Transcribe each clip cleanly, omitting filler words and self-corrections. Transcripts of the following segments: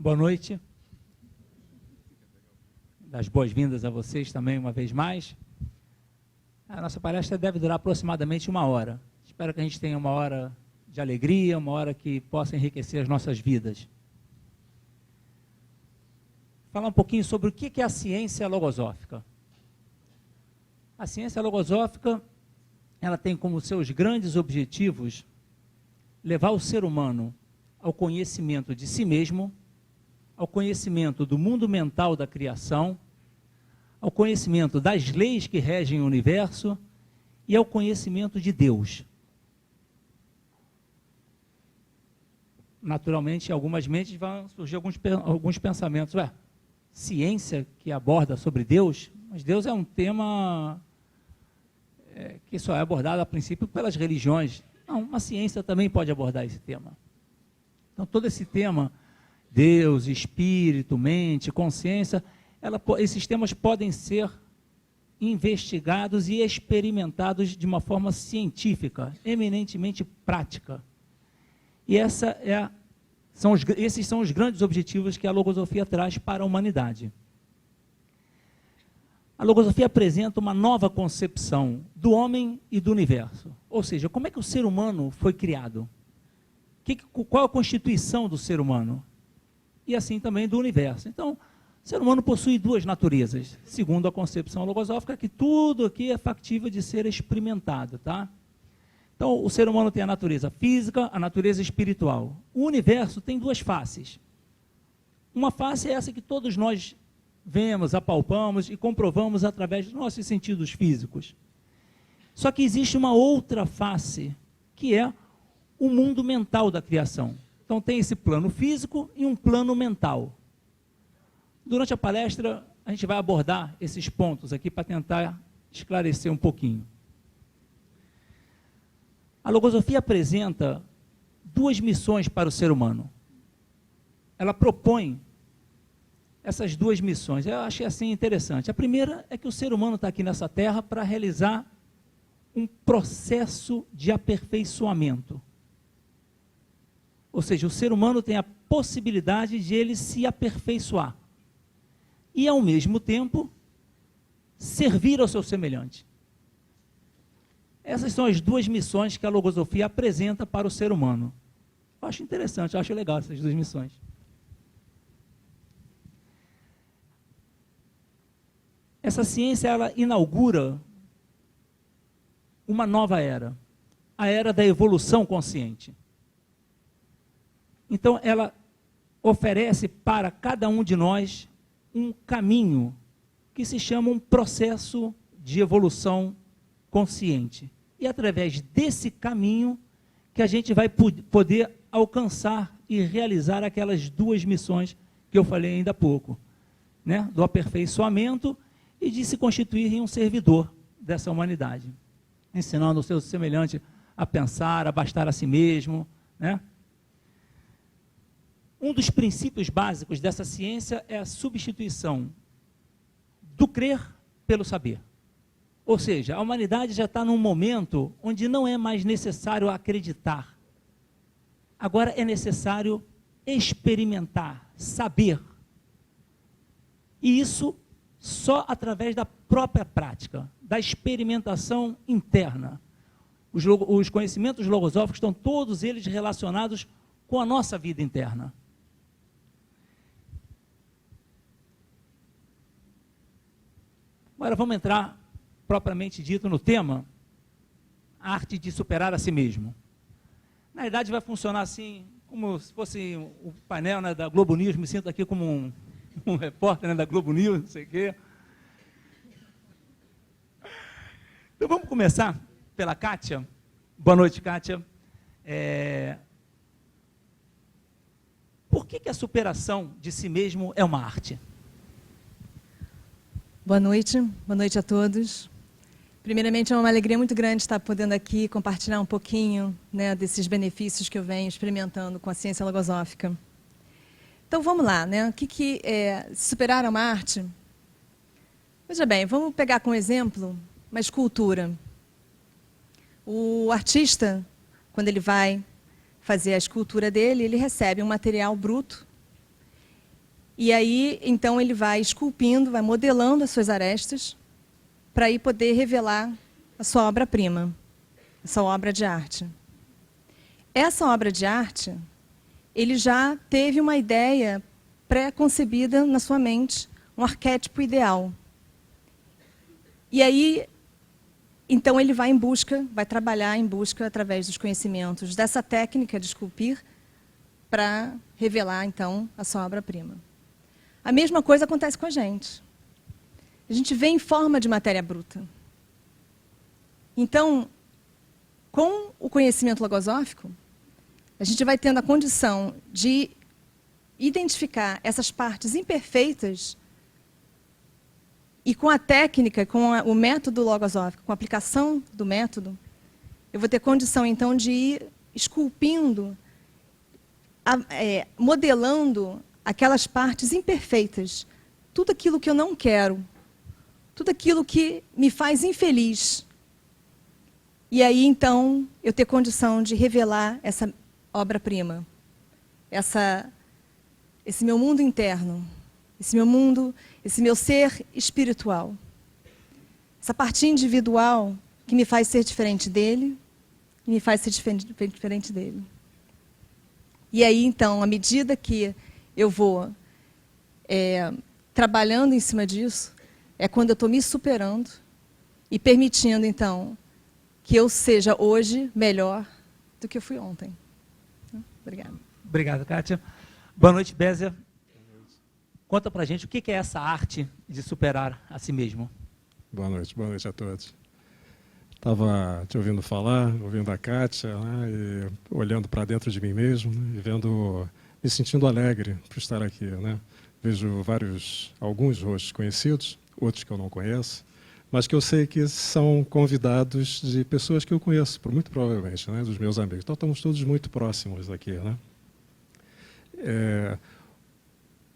Boa noite. Das boas-vindas a vocês também uma vez mais. A nossa palestra deve durar aproximadamente 1 hora. Espero que a gente tenha 1 hora de alegria, 1 hora que possa enriquecer as nossas vidas. Falar um pouquinho sobre o que é a ciência logosófica. A ciência logosófica, ela tem como seus grandes objetivos levar o ser humano ao conhecimento de si mesmo, ao conhecimento do mundo mental da criação, ao conhecimento das leis que regem o universo e ao conhecimento de Deus. Naturalmente, em algumas mentes vão surgir alguns pensamentos. Ciência que aborda sobre Deus, mas Deus é um tema que só é abordado a princípio pelas religiões. Não, uma ciência também pode abordar esse tema. Então, todo esse tema, Deus, Espírito, mente, consciência, esses temas podem ser investigados e experimentados de uma forma científica, eminentemente prática. E esses são os grandes objetivos que a logosofia traz para a humanidade. A logosofia apresenta uma nova concepção do homem e do universo. Ou seja, como é que o ser humano foi criado? Qual a constituição do ser humano? E assim também do universo. Então, o ser humano possui 2 naturezas, segundo a concepção logosófica, que tudo aqui é factível de ser experimentado, tá? Então, o ser humano tem a natureza física, a natureza espiritual. O universo tem 2 faces. Uma face é essa que todos nós vemos, apalpamos e comprovamos através dos nossos sentidos físicos. Só que existe uma outra face, que é o mundo mental da criação. Então, tem esse plano físico e um plano mental. Durante a palestra, a gente vai abordar esses pontos aqui para tentar esclarecer um pouquinho. A logosofia apresenta 2 missões para o ser humano. Ela propõe essas 2 missões. Eu achei assim interessante. A primeira é que o ser humano está aqui nessa terra para realizar um processo de aperfeiçoamento. Ou seja, o ser humano tem a possibilidade de ele se aperfeiçoar. E, ao mesmo tempo, servir ao seu semelhante. Essas são as 2 missões que a logosofia apresenta para o ser humano. Eu acho interessante, eu acho legal essas 2 missões. Essa ciência, ela inaugura uma nova era, a era da evolução consciente. Então, ela oferece para cada um de nós um caminho que se chama um processo de evolução consciente. E através desse caminho que a gente vai poder alcançar e realizar aquelas 2 missões que eu falei ainda há pouco, né? Do aperfeiçoamento e de se constituir em um servidor dessa humanidade, ensinando o seu semelhante a pensar, a bastar a si mesmo, né? Um dos princípios básicos dessa ciência é a substituição do crer pelo saber. Ou seja, a humanidade já está num momento onde não é mais necessário acreditar. Agora é necessário experimentar, saber. E isso só através da própria prática, da experimentação interna. Os conhecimentos logosóficos estão todos eles relacionados com a nossa vida interna. Agora vamos entrar, propriamente dito, no tema, a arte de superar a si mesmo. Na verdade vai funcionar assim, como se fosse o painel, né, da Globo News, me sinto aqui como um repórter, né, da Globo News, não sei o quê. Então vamos começar pela Kátia. Boa noite, Kátia. Por que a superação de si mesmo é uma arte? Boa noite a todos. Primeiramente, é uma alegria muito grande estar podendo aqui compartilhar um pouquinho, né, desses benefícios que eu venho experimentando com a ciência logosófica. Então, vamos lá, né? O que é superar uma arte? Veja bem, vamos pegar como exemplo uma escultura. O artista, quando ele vai fazer a escultura dele, ele recebe um material bruto E aí, então, ele vai esculpindo, vai modelando as suas arestas para aí poder revelar a sua obra-prima, a sua obra de arte. Essa obra de arte, ele já teve uma ideia pré-concebida na sua mente, um arquétipo ideal. E aí, então, ele vai em busca, vai trabalhar em busca, através dos conhecimentos dessa técnica de esculpir, para revelar, então, a sua obra-prima. A mesma coisa acontece com a gente. A gente vem em forma de matéria bruta. Então, com o conhecimento logosófico, a gente vai tendo a condição de identificar essas partes imperfeitas e com a técnica, com o método logosófico, com a aplicação do método, eu vou ter condição, então, de ir esculpindo, modelando aquelas partes imperfeitas, tudo aquilo que eu não quero, tudo aquilo que me faz infeliz. E aí, então, eu ter condição de revelar essa obra-prima, esse meu mundo interno, esse meu mundo, esse meu ser espiritual. Essa parte individual que me faz ser diferente dele e me faz ser diferente dele. E aí, então, à medida que eu vou trabalhando em cima disso, é quando eu estou me superando e permitindo, então, que eu seja hoje melhor do que eu fui ontem. Obrigada. Obrigado, Kátia. Boa noite, Bézia. Conta pra gente o que é essa arte de superar a si mesmo. Boa noite a todos. Estava te ouvindo falar, ouvindo a Kátia, né, e olhando para dentro de mim mesmo, né, e me sentindo alegre por estar aqui, né. Vejo alguns rostos conhecidos, outros que eu não conheço, mas que eu sei que são convidados de pessoas que eu conheço, muito provavelmente, né, dos meus amigos. Então, estamos todos muito próximos aqui, né.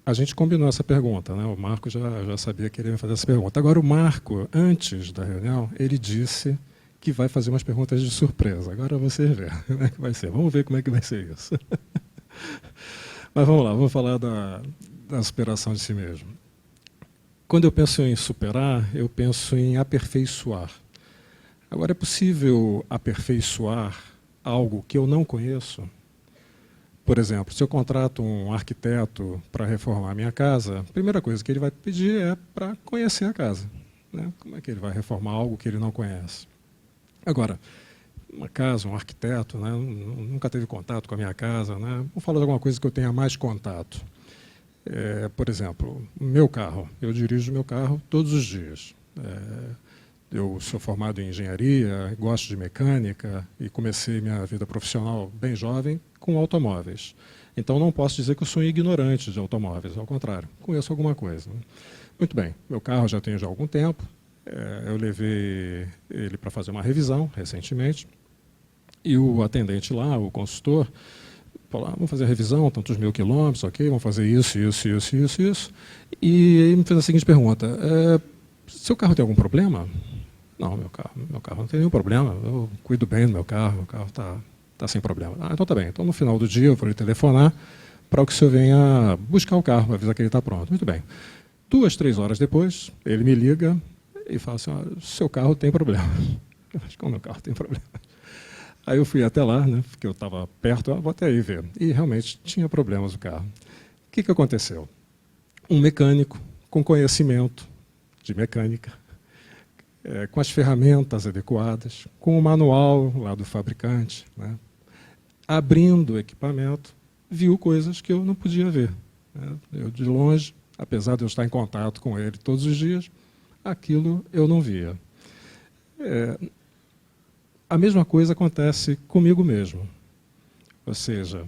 A gente combinou essa pergunta, né? O Marco já sabia que ele ia fazer essa pergunta. Agora, o Marco, antes da reunião, ele disse que vai fazer umas perguntas de surpresa. Agora vocês verem como é que vai ser. Vamos ver como é que vai ser isso. Mas vamos lá, vamos falar da superação de si mesmo. Quando eu penso em superar, eu penso em aperfeiçoar. Agora, é possível aperfeiçoar algo que eu não conheço? Por exemplo, se eu contrato um arquiteto para reformar a minha casa, a primeira coisa que ele vai pedir é para conhecer a casa, né? Como é que ele vai reformar algo que ele não conhece? Agora, uma casa, um arquiteto, né, nunca teve contato com a minha casa, né? Vamos falar de alguma coisa que eu tenha mais contato. Por exemplo, meu carro. Eu dirijo meu carro todos os dias. Eu sou formado em engenharia, gosto de mecânica e comecei minha vida profissional bem jovem com automóveis. Então, não posso dizer que eu sou um ignorante de automóveis, ao contrário, conheço alguma coisa. Muito bem, meu carro já tenho já algum tempo, eu levei ele para fazer uma revisão recentemente, e o atendente lá, o consultor, falou, vamos fazer a revisão, tantos mil quilômetros, ok, vamos fazer isso, e ele me fez a seguinte pergunta, seu carro tem algum problema? Não, meu carro não tem nenhum problema, eu cuido bem do meu carro está sem problema. Então tá bem, então no final do dia eu vou lhe telefonar para que o senhor venha buscar o carro, avisar que ele está pronto. Muito bem. 2, 3 horas depois, ele me liga e fala assim, seu carro tem problema. Eu acho que o meu carro tem problema. Aí eu fui até lá, né, porque eu estava perto, vou até aí ver. E realmente tinha problemas o carro. O que aconteceu? Um mecânico com conhecimento de mecânica, com as ferramentas adequadas, com o manual lá do fabricante, né, abrindo o equipamento, viu coisas que eu não podia ver, né. Eu, de longe, apesar de eu estar em contato com ele todos os dias, aquilo eu não via. A mesma coisa acontece comigo mesmo. Ou seja,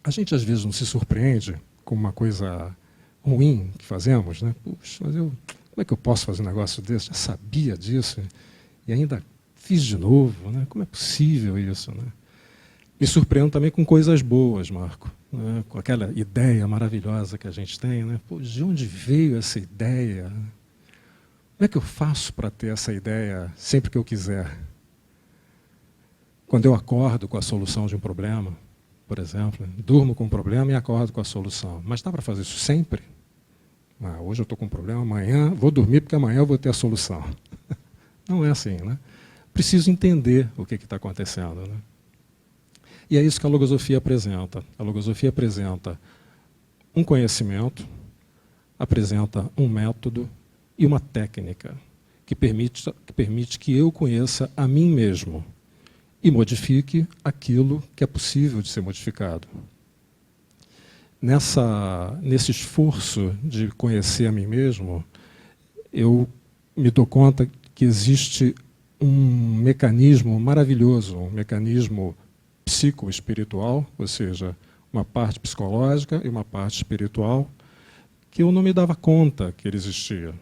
a gente às vezes não se surpreende com uma coisa ruim que fazemos, né? Puxa, mas como é que eu posso fazer um negócio desse? Já sabia disso e ainda fiz de novo, né? Como é possível isso, né? Me surpreendo também com coisas boas, Marco, né? Com aquela ideia maravilhosa que a gente tem, né? Pô, de onde veio essa ideia? Como é que eu faço para ter essa ideia sempre que eu quiser? Quando eu acordo com a solução de um problema, por exemplo. Durmo com um problema e acordo com a solução. Mas dá para fazer isso sempre? Hoje eu estou com um problema, amanhã vou dormir porque amanhã eu vou ter a solução. Não é assim, né? Preciso entender o que está acontecendo, né? E é isso que a logosofia apresenta. A logosofia apresenta um conhecimento, apresenta um método e uma técnica que permite que eu conheça a mim mesmo e modifique aquilo que é possível de ser modificado. Nesse esforço de conhecer a mim mesmo, eu me dou conta que existe um mecanismo maravilhoso, um mecanismo psicoespiritual, ou seja, uma parte psicológica e uma parte espiritual, que eu não me dava conta que ele existia.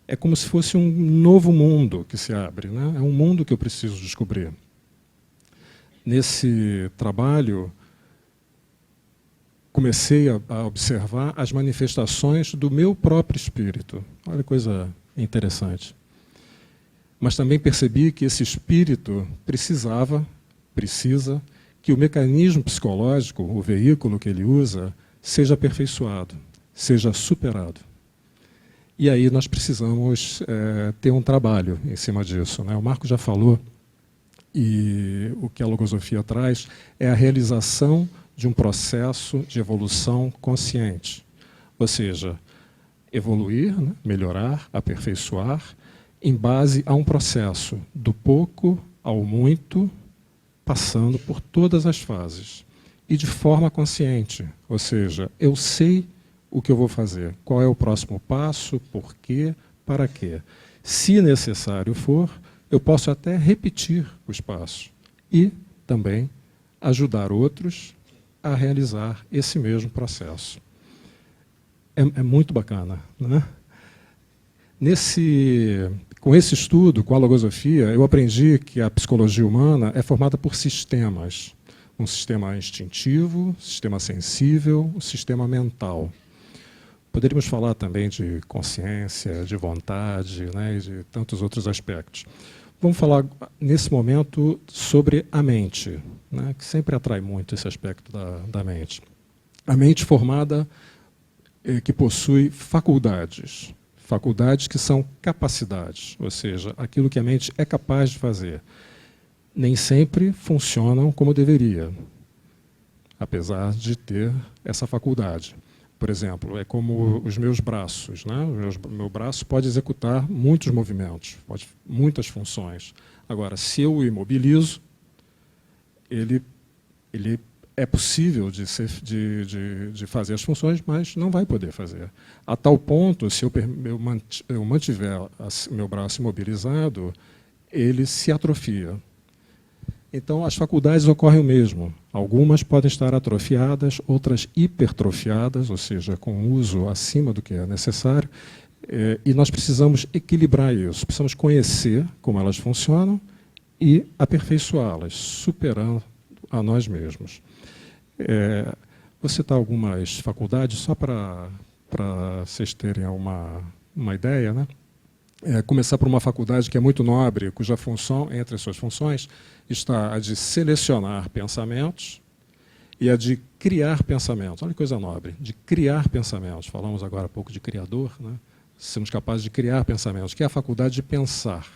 É como se fosse um novo mundo que se abre, né? É um mundo que eu preciso descobrir. Nesse trabalho, comecei a observar as manifestações do meu próprio espírito. Olha que coisa interessante. Mas também percebi que esse espírito precisa que o mecanismo psicológico, o veículo que ele usa, seja aperfeiçoado, seja superado. E aí nós precisamos ter um trabalho em cima disso, né? O Marco já falou, e o que a logosofia traz é a realização de um processo de evolução consciente. Ou seja, evoluir, né? Melhorar, aperfeiçoar, em base a um processo do pouco ao muito, passando por todas as fases. E de forma consciente, ou seja, eu sei o que eu vou fazer, qual é o próximo passo, por quê, para quê. Se necessário for, eu posso até repetir os passos e também ajudar outros a realizar esse mesmo processo. É muito bacana, né? Com esse estudo, com a logosofia, eu aprendi que a psicologia humana é formada por sistemas. Um sistema instintivo, um sistema sensível, um sistema mental. Poderíamos falar também de consciência, de vontade, né, e de tantos outros aspectos. Vamos falar, nesse momento, sobre a mente, né, que sempre atrai muito esse aspecto da mente. A mente formada, que possui faculdades. Faculdades que são capacidades, ou seja, aquilo que a mente é capaz de fazer. Nem sempre funcionam como deveria, apesar de ter essa faculdade. Por exemplo, é como os meus braços, né? Meu braço pode executar muitos movimentos, muitas funções. Agora, se eu o imobilizo, ele é possível de fazer as funções, mas não vai poder fazer. A tal ponto, se eu mantiver meu braço imobilizado, ele se atrofia. Então, as faculdades ocorrem o mesmo. Algumas podem estar atrofiadas, outras hipertrofiadas, ou seja, com uso acima do que é necessário, e nós precisamos equilibrar isso. Precisamos conhecer como elas funcionam e aperfeiçoá-las, superando a nós mesmos. Vou citar algumas faculdades, só para vocês terem uma ideia, né? Começar por uma faculdade que é muito nobre, cuja função, entre as suas funções, está a de selecionar pensamentos e a de criar pensamentos. Olha que coisa nobre, de criar pensamentos. Falamos agora há pouco de criador, né? Somos capazes de criar pensamentos, que é a faculdade de pensar.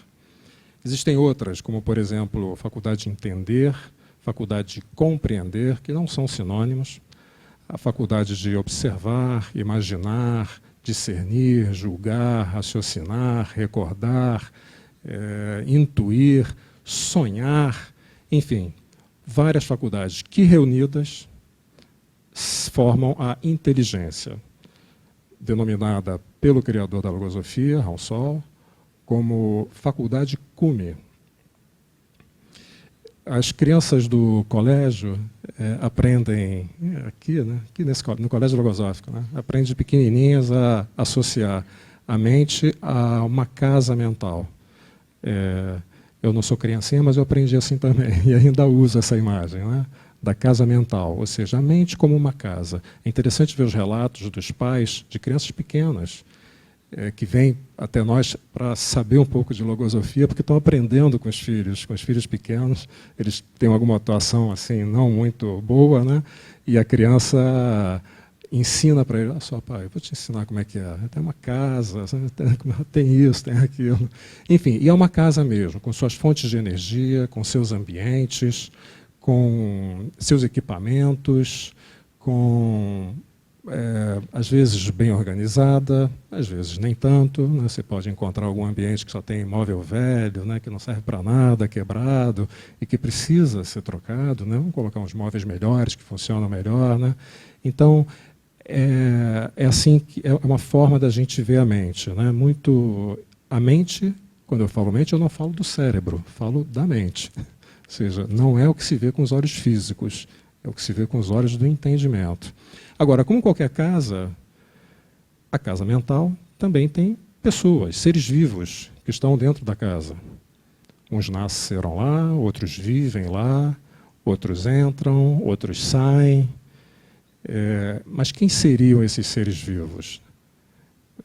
Existem outras, como, por exemplo, a faculdade de entender, faculdade de compreender, que não são sinônimos, a faculdade de observar, imaginar, discernir, julgar, raciocinar, recordar, intuir, sonhar, enfim, várias faculdades que reunidas formam a inteligência, denominada pelo criador da logosofia, Ransol, como faculdade Cume. As crianças do colégio aprendem, aqui, né, no colégio logosófico, né, aprendem de pequenininhas a associar a mente a uma casa mental. Eu não sou criancinha, mas eu aprendi assim também, e ainda uso essa imagem, né, da casa mental, ou seja, a mente como uma casa. É interessante ver os relatos dos pais de crianças pequenas, que vêm até nós para saber um pouco de logosofia, porque estão aprendendo com os filhos pequenos. Eles têm alguma atuação assim não muito boa, né? E a criança ensina para ele: olha só, pai, eu vou te ensinar como é que é. Tem uma casa, tem isso, tem aquilo. Enfim, e é uma casa mesmo, com suas fontes de energia, com seus ambientes, com seus equipamentos, com, às vezes, bem organizada, às vezes nem tanto, né? Você pode encontrar algum ambiente que só tem móvel velho, né? Que não serve para nada, quebrado, e que precisa ser trocado, né? Vamos colocar uns móveis melhores, que funcionam melhor, né? Então, é assim que é uma forma da gente ver a mente, né? Muito a mente. Quando eu falo mente, eu não falo do cérebro, falo da mente. Ou seja, não é o que se vê com os olhos físicos, é o que se vê com os olhos do entendimento. Agora, como qualquer casa, a casa mental também tem pessoas, seres vivos que estão dentro da casa. Uns nasceram lá, outros vivem lá, outros entram, outros saem. Mas quem seriam esses seres vivos?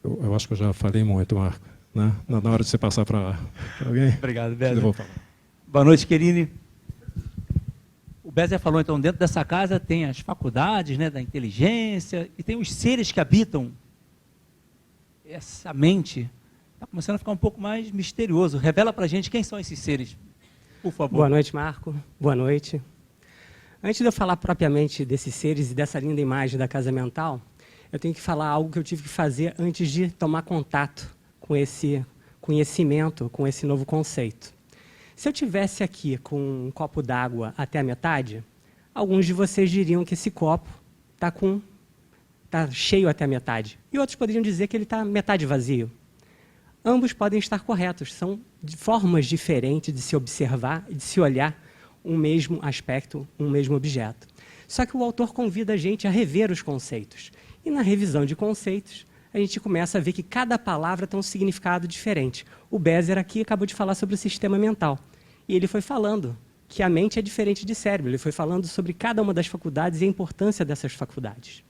Eu acho que eu já falei muito, Marco. Né? Na hora de você passar para alguém. Obrigado, Bézer. Eu vou falar. Boa noite, Querini. O Bézer falou, então, dentro dessa casa tem as faculdades, né, da inteligência, e tem os seres que habitam essa mente. Está começando a ficar um pouco mais misterioso. Revela para a gente quem são esses seres, por favor. Boa noite, Marco. Boa noite. Antes de eu falar propriamente desses seres e dessa linda imagem da casa mental, eu tenho que falar algo que eu tive que fazer antes de tomar contato com esse conhecimento, com esse novo conceito. Se eu tivesse aqui com um copo d'água até a metade, alguns de vocês diriam que esse copo está cheio até a metade. E outros poderiam dizer que ele está metade vazio. Ambos podem estar corretos, são formas diferentes de se observar e de se olhar um mesmo aspecto, um mesmo objeto. Só que o autor convida a gente a rever os conceitos. E na revisão de conceitos, a gente começa a ver que cada palavra tem um significado diferente. O Bézer aqui acabou de falar sobre o sistema mental. E ele foi falando que a mente é diferente de cérebro. Ele foi falando sobre cada uma das faculdades e a importância dessas faculdades.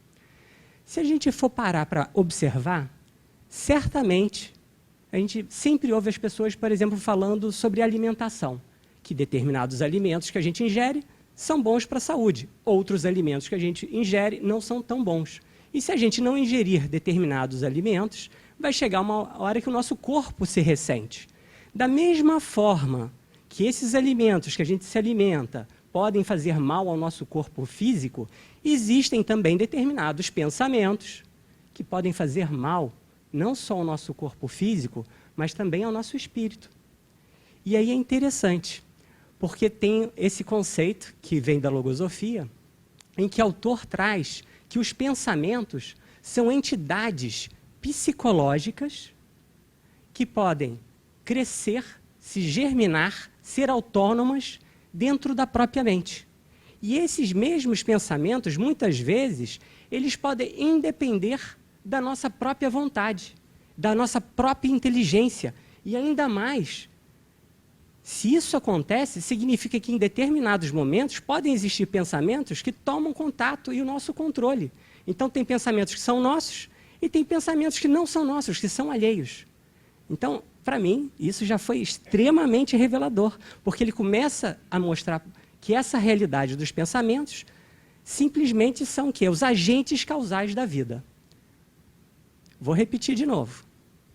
Se a gente for parar para observar, certamente, a gente sempre ouve as pessoas, por exemplo, falando sobre alimentação, que determinados alimentos que a gente ingere são bons para a saúde. Outros alimentos que a gente ingere não são tão bons. E se a gente não ingerir determinados alimentos, vai chegar uma hora que o nosso corpo se ressente. Da mesma forma que esses alimentos que a gente se alimenta podem fazer mal ao nosso corpo físico, existem também determinados pensamentos que podem fazer mal não só ao nosso corpo físico, mas também ao nosso espírito. E aí é interessante, porque tem esse conceito que vem da logosofia, em que o autor traz que os pensamentos são entidades psicológicas que podem crescer, se germinar, ser autônomas dentro da própria mente. E esses mesmos pensamentos, muitas vezes, eles podem independer da nossa própria vontade, da nossa própria inteligência. E ainda mais, se isso acontece, significa que em determinados momentos podem existir pensamentos que tomam contato e o nosso controle. Então tem pensamentos que são nossos e tem pensamentos que não são nossos, que são alheios. Então, para mim, isso já foi extremamente revelador, porque ele começa a mostrar que essa realidade dos pensamentos simplesmente são o quê? Os agentes causais da vida. Vou repetir de novo,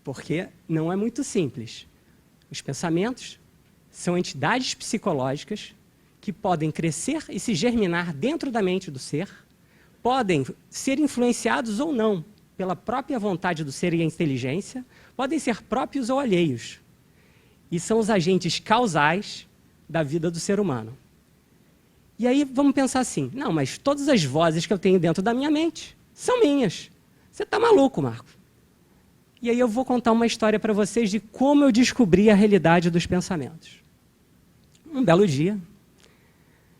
porque não é muito simples. Os pensamentos são entidades psicológicas que podem crescer e se germinar dentro da mente do ser, podem ser influenciados ou não pela própria vontade do ser e a inteligência, podem ser próprios ou alheios. E são os agentes causais da vida do ser humano. E aí vamos pensar assim, não, mas todas as vozes que eu tenho dentro da minha mente são minhas. Você está maluco, Marco? E aí eu vou contar uma história para vocês de como eu descobri a realidade dos pensamentos. Um belo dia,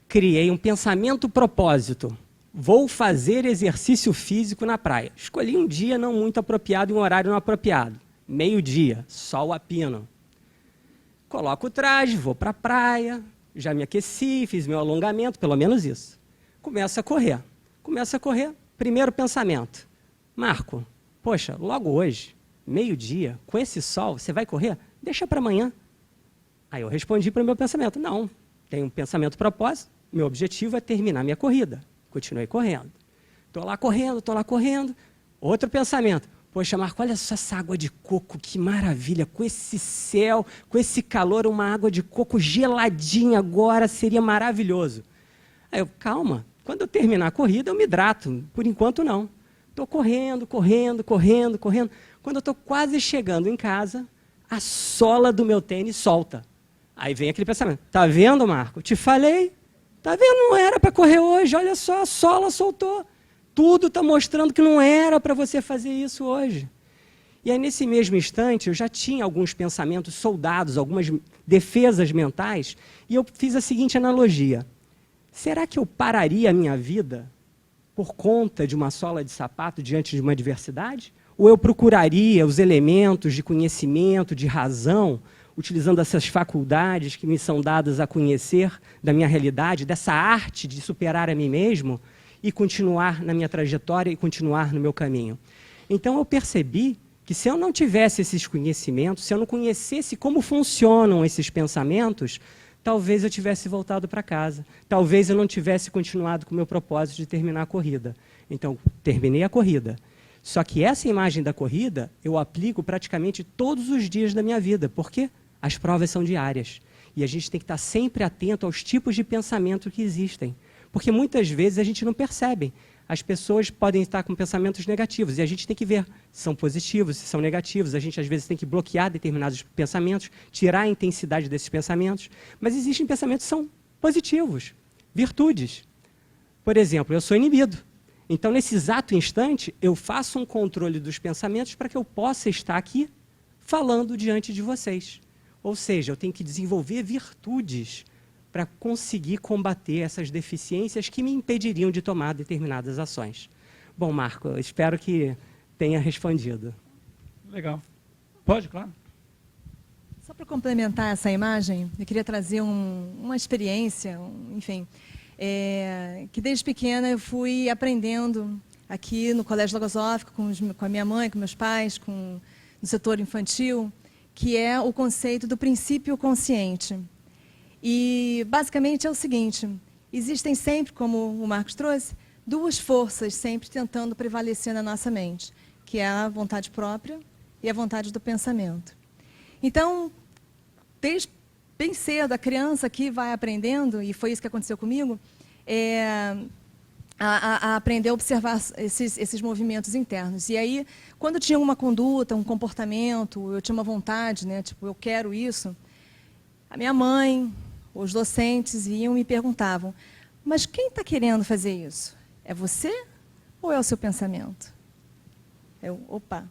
criei um pensamento propósito. Vou fazer exercício físico na praia. Escolhi um dia não muito apropriado e um horário não apropriado. Meio-dia, sol a pino. Coloco o traje, vou para a praia, já me aqueci, fiz meu alongamento, pelo menos isso. Começo a correr. Primeiro pensamento. Marco, poxa, logo hoje, meio-dia, com esse sol, você vai correr? Deixa para amanhã. Aí eu respondi para o meu pensamento, não, tenho um pensamento propósito, meu objetivo é terminar minha corrida. Continuei correndo. Estou lá correndo. Outro pensamento, poxa, Marco, olha só essa água de coco, que maravilha, com esse céu, com esse calor, uma água de coco geladinha agora, seria maravilhoso. Aí eu, calma, quando eu terminar a corrida eu me hidrato, por enquanto não. Estou correndo. Quando eu estou quase chegando em casa, a sola do meu tênis solta. Aí vem aquele pensamento, tá vendo, Marco? Te falei, tá vendo? Não era para correr hoje, olha só, a sola soltou. Tudo está mostrando que não era para você fazer isso hoje. E aí, nesse mesmo instante, eu já tinha alguns pensamentos soldados, algumas defesas mentais, e eu fiz a seguinte analogia. Será que eu pararia a minha vida por conta de uma sola de sapato diante de uma adversidade? Ou eu procuraria os elementos de conhecimento, de razão, utilizando essas faculdades que me são dadas a conhecer da minha realidade, dessa arte de superar a mim mesmo e continuar na minha trajetória e continuar no meu caminho? Então eu percebi que se eu não tivesse esses conhecimentos, se eu não conhecesse como funcionam esses pensamentos, talvez eu tivesse voltado para casa, talvez eu não tivesse continuado com o meu propósito de terminar a corrida. Então, terminei a corrida. Só que essa imagem da corrida eu aplico praticamente todos os dias da minha vida, porque as provas são diárias. E a gente tem que estar sempre atento aos tipos de pensamento que existem. Porque muitas vezes a gente não percebe. As pessoas podem estar com pensamentos negativos e a gente tem que ver se são positivos, se são negativos. A gente às vezes tem que bloquear determinados pensamentos, tirar a intensidade desses pensamentos. Mas existem pensamentos que são positivos, virtudes. Por exemplo, eu sou inibido. Então, nesse exato instante, eu faço um controle dos pensamentos para que eu possa estar aqui falando diante de vocês. Ou seja, eu tenho que desenvolver virtudes para conseguir combater essas deficiências que me impediriam de tomar determinadas ações. Bom, Marco, eu espero que tenha respondido. Legal. Pode, claro. Só para complementar essa imagem, eu queria trazer uma experiência, enfim, que desde pequena eu fui aprendendo aqui no Colégio Logosófico, com a minha mãe, com meus pais, no setor infantil, que é o conceito do princípio consciente. E, basicamente, é o seguinte, existem sempre, como o Marcos trouxe, duas forças sempre tentando prevalecer na nossa mente, que é a vontade própria e a vontade do pensamento. Então, desde bem cedo, a criança aqui vai aprendendo, e foi isso que aconteceu comigo, a aprender a observar esses movimentos internos. E aí, quando tinha uma conduta, um comportamento, eu tinha uma vontade, né, tipo, eu quero isso, a minha mãe, os docentes iam e me perguntavam, mas quem está querendo fazer isso? É você ou é o seu pensamento? Opa,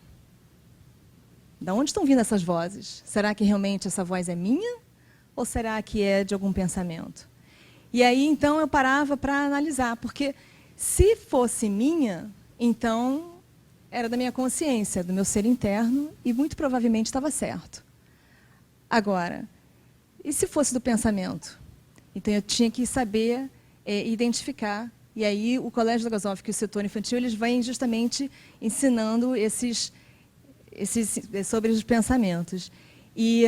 de onde estão vindo essas vozes? Será que realmente essa voz é minha? Ou será que é de algum pensamento? E aí, então, eu parava para analisar, porque se fosse minha, então era da minha consciência, do meu ser interno, e muito provavelmente estava certo. Agora, e se fosse do pensamento? Então, eu tinha que saber identificar. E aí, o Colégio Logosófico e o setor infantil, eles vêm justamente ensinando sobre os pensamentos. E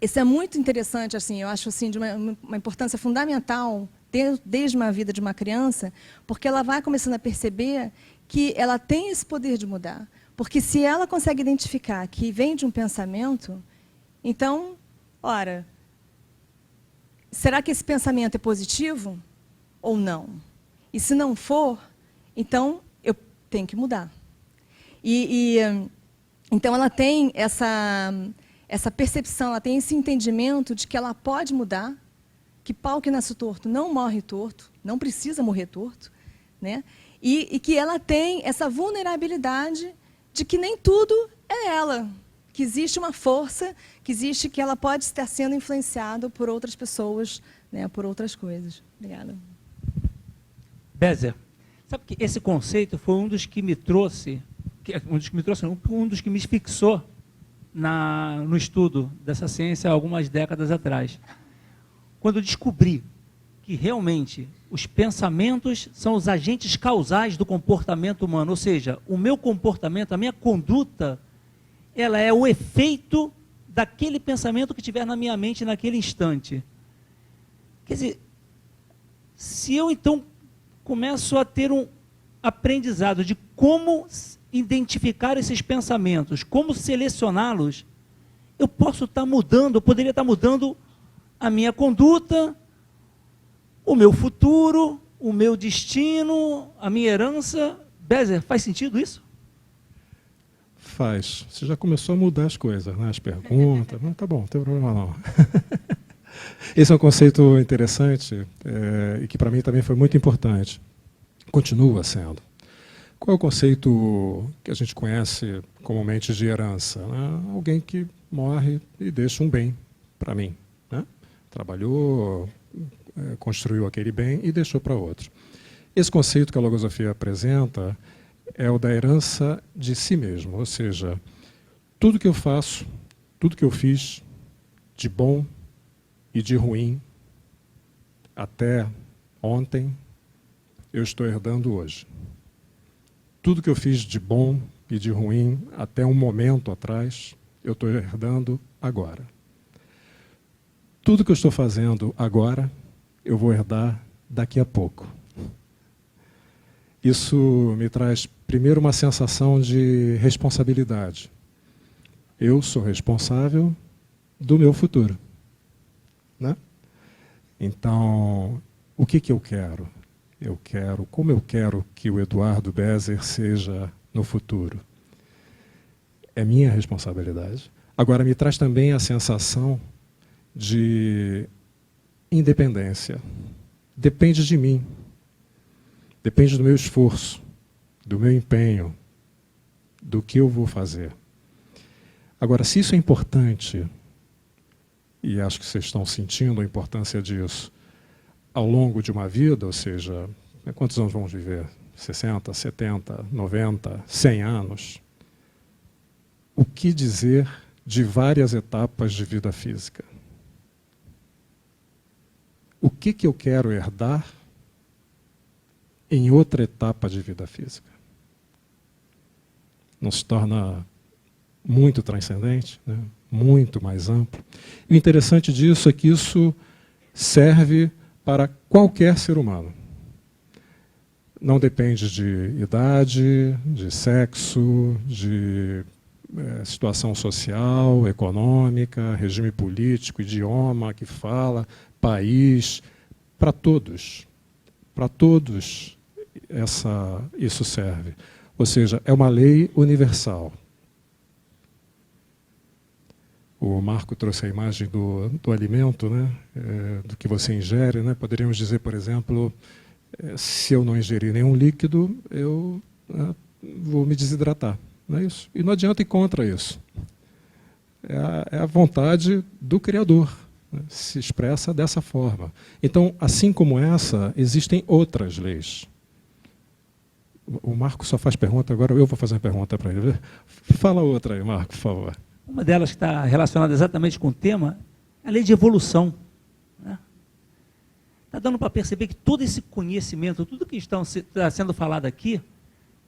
isso é muito interessante, assim, eu acho assim, de uma importância fundamental desde uma vida de uma criança, porque ela vai começando a perceber que ela tem esse poder de mudar. Porque se ela consegue identificar que vem de um pensamento, então, ora, será que esse pensamento é positivo ou não? E se não for, então eu tenho que mudar. Então ela tem essa percepção, ela tem esse entendimento de que ela pode mudar, que pau que nasce torto não morre torto, não precisa morrer torto, né? E que ela tem essa vulnerabilidade de que nem tudo é ela, que existe uma força, que ela pode estar sendo influenciada por outras pessoas, né, por outras coisas. Obrigada. Bézer, sabe que esse conceito foi um dos que me trouxe, um dos que me fixou no estudo dessa ciência há algumas décadas atrás. Quando eu descobri que realmente os pensamentos são os agentes causais do comportamento humano, ou seja, o meu comportamento, a minha conduta, ela é o efeito daquele pensamento que tiver na minha mente naquele instante. Quer dizer, se eu então começo a ter um aprendizado de como identificar esses pensamentos, como selecioná-los, eu posso estar mudando, eu poderia estar mudando a minha conduta, o meu futuro, o meu destino, a minha herança. Bézer, faz sentido isso? Faz. Você já começou a mudar as coisas, né? As perguntas. Não, tá bom, não tem problema não. Esse é um conceito interessante e que para mim também foi muito importante. Continua sendo. Qual é o conceito que a gente conhece comumente de herança? Né? Alguém que morre e deixa um bem para mim. Né? Trabalhou, construiu aquele bem e deixou para outro. Esse conceito que a logosofia apresenta é o da herança de si mesmo, ou seja, tudo que eu faço, tudo que eu fiz de bom e de ruim até ontem, eu estou herdando hoje. Tudo que eu fiz de bom e de ruim até um momento atrás, eu estou herdando agora. Tudo que eu estou fazendo agora, eu vou herdar daqui a pouco. Isso me traz, primeiro, uma sensação de responsabilidade. Eu sou responsável do meu futuro. Né? Então, o que eu quero? Como eu quero que o Eduardo Bézer seja no futuro? É minha responsabilidade. Agora, me traz também a sensação de independência. Depende de mim. Depende do meu esforço, do meu empenho, do que eu vou fazer. Agora, se isso é importante, e acho que vocês estão sentindo a importância disso, ao longo de uma vida, ou seja, quantos anos vamos viver? 60, 70, 90, 100 anos? O que dizer de várias etapas de vida física? O que eu quero herdar em outra etapa de vida física? Não se torna muito transcendente, né? Muito mais amplo. E o interessante disso é que isso serve para qualquer ser humano. Não depende de idade, de sexo, de situação social, econômica, regime político, idioma que fala, país, para todos. Para todos isso serve. Ou seja, é uma lei universal. O Marco trouxe a imagem do alimento, né? Do que você ingere. Né? Poderíamos dizer, por exemplo, se eu não ingerir nenhum líquido, eu vou me desidratar. Não é isso? E não adianta ir contra isso. É a vontade do Criador, né? Se expressa dessa forma. Então, assim como essa, existem outras leis. O Marco só faz pergunta, agora eu vou fazer uma pergunta para ele. Fala outra aí, Marco, por favor. Uma delas que está relacionada exatamente com o tema é a lei de evolução. Está dando para perceber que todo esse conhecimento, tudo que está sendo falado aqui,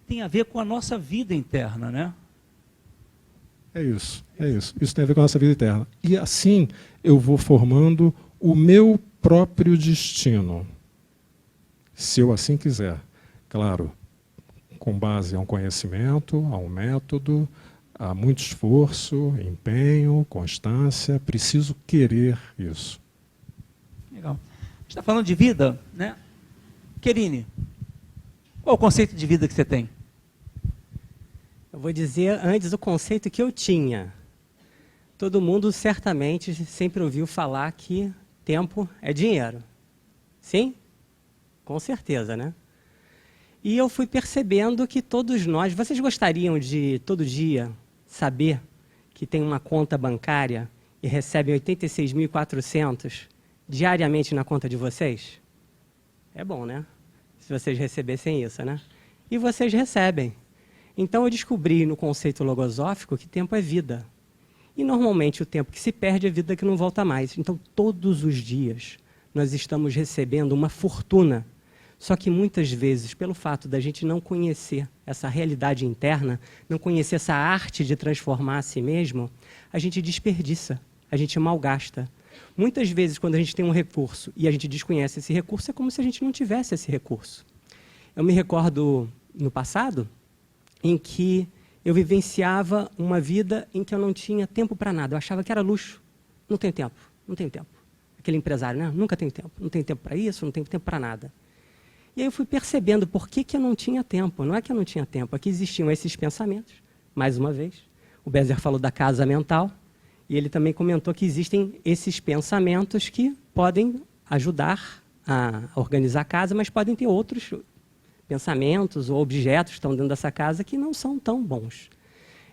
tem a ver com a nossa vida interna, né? É isso, é isso. Isso tem a ver com a nossa vida interna. E assim eu vou formando o meu próprio destino, se eu assim quiser. Claro, com base a um conhecimento, a um método, há muito esforço, empenho, constância, preciso querer isso. Legal. A gente está falando de vida, né? Querine, qual o conceito de vida que você tem? Eu vou dizer antes o conceito que eu tinha. Todo mundo certamente sempre ouviu falar que tempo é dinheiro. Sim? Com certeza, né? E eu fui percebendo que todos nós... Vocês gostariam de, todo dia, saber que tem uma conta bancária e recebem 86.400 diariamente na conta de vocês? É bom, né? Se vocês recebessem isso, né? E vocês recebem. Então eu descobri no conceito logosófico que tempo é vida. E normalmente o tempo que se perde é vida que não volta mais. Então todos os dias nós estamos recebendo uma fortuna Só que muitas vezes, pelo fato da gente não conhecer essa realidade interna, não conhecer essa arte de transformar a si mesmo, a gente desperdiça, a gente malgasta. Muitas vezes, quando a gente tem um recurso e a gente desconhece esse recurso, é como se a gente não tivesse esse recurso. Eu me recordo, no passado, em que eu vivenciava uma vida em que eu não tinha tempo para nada. Eu achava que era luxo. Não tenho tempo, não tenho tempo. Aquele empresário, né? Nunca tenho tempo. Não tenho tempo para isso, não tenho tempo para nada. E aí eu fui percebendo por que eu não tinha tempo. Não é que eu não tinha tempo, é que existiam esses pensamentos. Mais uma vez, o Bézier falou da casa mental, e ele também comentou que existem esses pensamentos que podem ajudar a organizar a casa, mas podem ter outros pensamentos ou objetos que estão dentro dessa casa que não são tão bons.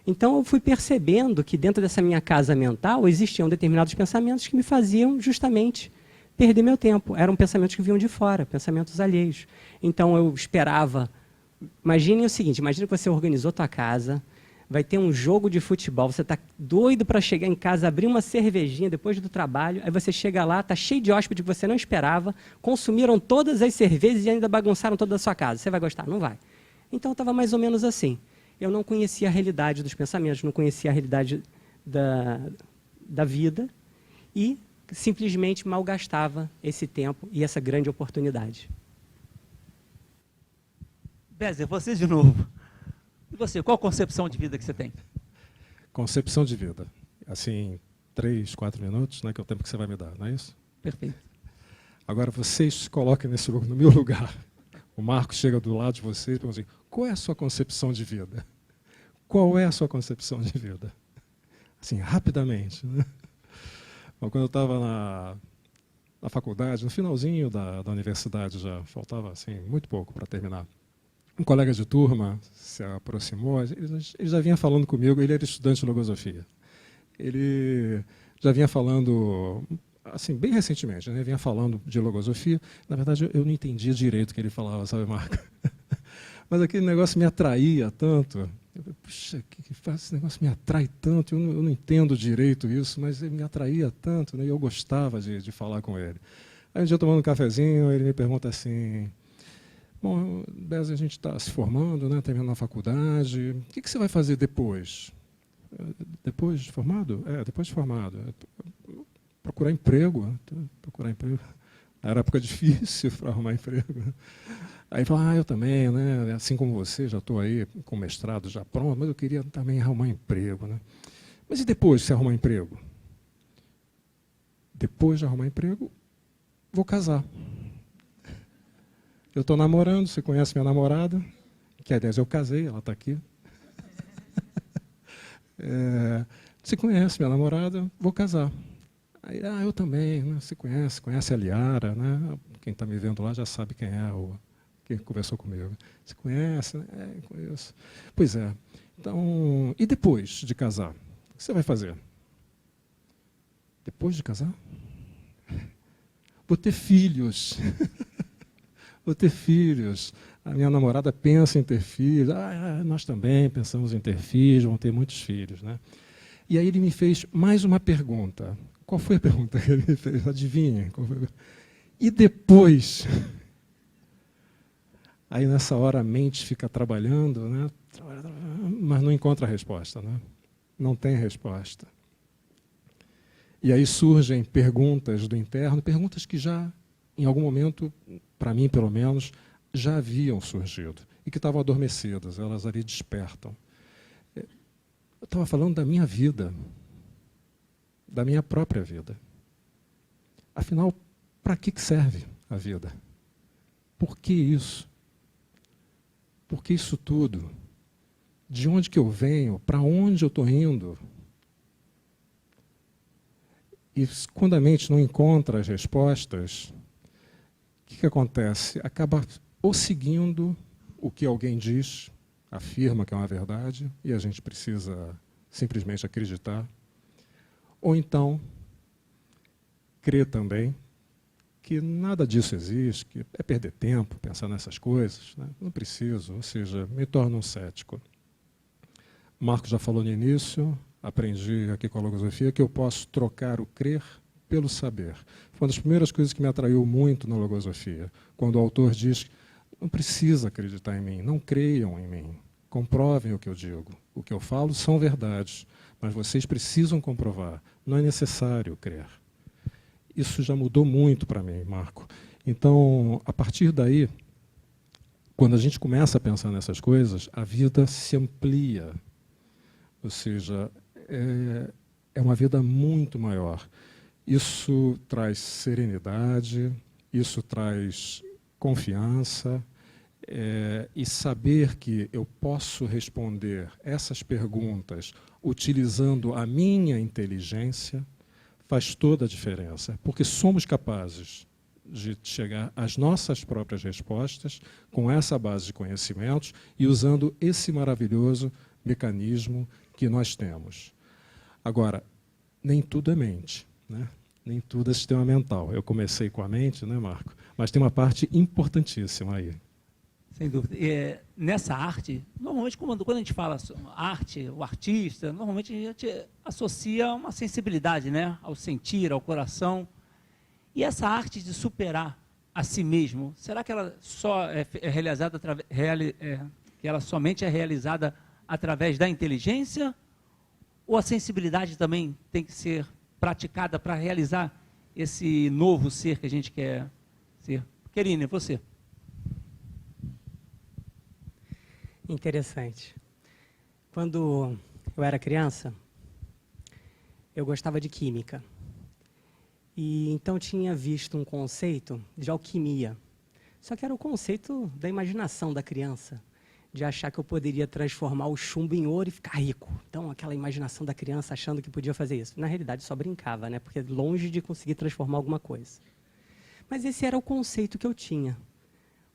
Então, eu fui percebendo que dentro dessa minha casa mental existiam determinados pensamentos que me faziam justamente perder meu tempo. Eram pensamentos que vinham de fora, pensamentos alheios. Então, eu esperava... Imagine o seguinte, imagine que você organizou a tua casa, vai ter um jogo de futebol, você está doido para chegar em casa, abrir uma cervejinha depois do trabalho, aí você chega lá, está cheio de hóspedes que você não esperava, consumiram todas as cervejas e ainda bagunçaram toda a sua casa. Você vai gostar? Não vai. Então, estava mais ou menos assim. Eu não conhecia a realidade dos pensamentos, não conhecia a realidade da vida e simplesmente malgastava esse tempo e essa grande oportunidade. Bézier, você de novo. E você, qual a concepção de vida que você tem? Concepção de vida. Assim, 3, 4 minutos, né, que é o tempo que você vai me dar, não é isso? Perfeito. Agora, vocês coloquem no meu lugar. O Marcos chega do lado de vocês e pergunta assim, qual é a sua concepção de vida? Qual é a sua concepção de vida? Assim, rapidamente. Né? Bom, quando eu estava na faculdade, no finalzinho da universidade, já faltava assim, muito pouco para terminar, um colega de turma se aproximou, ele já vinha falando comigo, ele era estudante de logosofia. Ele já vinha falando, assim, bem recentemente, né? Vinha falando de logosofia. Na verdade, eu não entendia direito o que ele falava, sabe, Marco? Mas aquele negócio me atraía tanto. Puxa, que faz esse negócio me atrai tanto? Eu não entendo direito isso, mas ele me atraía tanto, né? E eu gostava de falar com ele. Aí um dia, tomando um cafezinho, ele me pergunta assim... Bom, Bézier, a gente está se formando, né, terminando a faculdade. O que você vai fazer depois? Depois de formado? Depois de formado. Procurar emprego. Procurar emprego. Era época difícil para arrumar emprego. Aí ele falou, eu também, né, assim como você, já estou aí com mestrado já pronto, mas eu queria também arrumar emprego. Né? Mas e depois de você arrumar emprego? Depois de arrumar emprego, vou casar. Eu estou namorando, você conhece minha namorada, que aliás eu casei, ela está aqui. Você conhece minha namorada, vou casar. Aí, eu também, né? Você conhece a Liara, né? Quem está me vendo lá já sabe quem é, quem conversou comigo. Você conhece? Né? Conheço. Pois é. Então, e depois de casar? O que você vai fazer? Depois de casar? Vou ter filhos. Vou ter filhos. A minha namorada pensa em ter filhos. Nós também pensamos em ter filhos, vão ter muitos filhos. Né? E aí ele me fez mais uma pergunta. Qual foi a pergunta que ele me fez? Adivinhe. E depois? Aí nessa hora a mente fica trabalhando, né? Mas não encontra a resposta. Né? Não tem resposta. E aí surgem perguntas do interno, perguntas que já, em algum momento, para mim pelo menos, já haviam surgido e que estavam adormecidas, elas ali despertam. Eu estava falando da minha vida, da minha própria vida. Afinal, para que serve a vida? Por que isso? Por que isso tudo? De onde que eu venho? Para onde eu estou indo? E quando a mente não encontra as respostas, o que acontece? Acaba ou seguindo o que alguém diz, afirma que é uma verdade, e a gente precisa simplesmente acreditar, ou então crer também que nada disso existe, que é perder tempo pensar nessas coisas, né? Não preciso, ou seja, me torno um cético. O Marco já falou no início, aprendi aqui com a logosofia, que eu posso trocar o crer pelo saber. Foi uma das primeiras coisas que me atraiu muito na logosofia, quando o autor diz: não precisa acreditar em mim, não creiam em mim, comprovem o que eu digo. O que eu falo são verdades, mas vocês precisam comprovar, não é necessário crer. Isso já mudou muito para mim, Marco. Então, a partir daí, quando a gente começa a pensar nessas coisas, a vida se amplia. Ou seja, é uma vida muito maior. Isso traz serenidade, isso traz confiança, e saber que eu posso responder essas perguntas utilizando a minha inteligência faz toda a diferença, porque somos capazes de chegar às nossas próprias respostas com essa base de conhecimentos e usando esse maravilhoso mecanismo que nós temos. Agora, nem tudo é mente, né? Nem tudo é sistema mental. Eu comecei com a mente, né, Marco? Mas tem uma parte importantíssima aí. Sem dúvida. Nessa arte, normalmente, quando a gente fala arte, o artista, normalmente a gente associa uma sensibilidade, né, ao sentir, ao coração. E essa arte de superar a si mesmo, será que ela só é realizada que ela somente é realizada através da inteligência? Ou a sensibilidade também tem que ser praticada para realizar esse novo ser que a gente quer ser? Querine, você. Interessante. Quando eu era criança, eu gostava de química. E então tinha visto um conceito de alquimia. Só que era o conceito da imaginação da criança, de achar que eu poderia transformar o chumbo em ouro e ficar rico. Então, aquela imaginação da criança achando que podia fazer isso. Na realidade, só brincava, né? Porque longe de conseguir transformar alguma coisa. Mas esse era o conceito que eu tinha.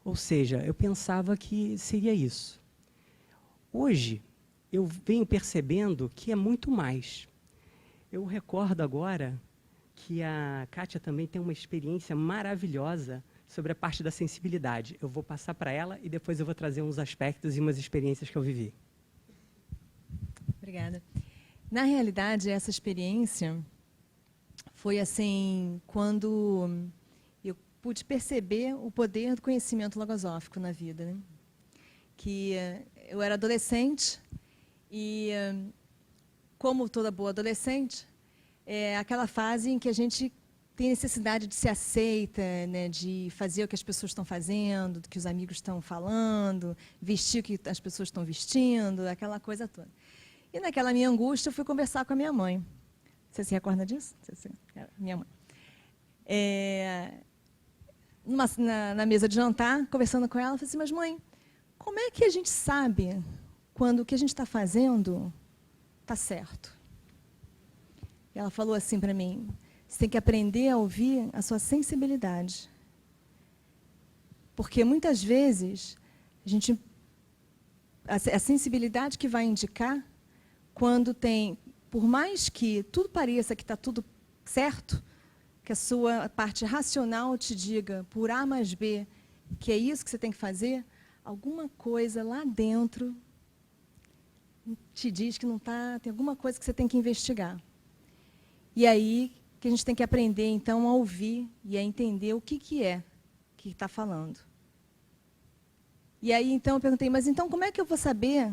Ou seja, eu pensava que seria isso. Hoje, eu venho percebendo que é muito mais. Eu recordo agora que a Kátia também tem uma experiência maravilhosa sobre a parte da sensibilidade. Eu vou passar para ela e depois eu vou trazer uns aspectos e umas experiências que eu vivi. Obrigada. Na realidade, essa experiência foi assim, quando eu pude perceber o poder do conhecimento logosófico na vida, né? Que eu era adolescente e, como toda boa adolescente, é aquela fase em que a gente tem necessidade de ser aceita, né, de fazer o que as pessoas estão fazendo, do que os amigos estão falando, vestir o que as pessoas estão vestindo, aquela coisa toda. E naquela minha angústia, eu fui conversar com a minha mãe. Você se recorda disso? Minha mãe. Na mesa de jantar, conversando com ela, eu falei assim: mas mãe, como é que a gente sabe quando o que a gente está fazendo está certo? E ela falou assim para mim: você tem que aprender a ouvir a sua sensibilidade. Porque muitas vezes a sensibilidade que vai indicar quando tem, por mais que tudo pareça que está tudo certo, que a sua parte racional te diga por A mais B que é isso que você tem que fazer, alguma coisa lá dentro te diz que não está, tem alguma coisa que você tem que investigar. E aí que a gente tem que aprender, então, a ouvir e a entender o que é que está falando. E aí, então, eu perguntei: mas então, como é que eu vou saber,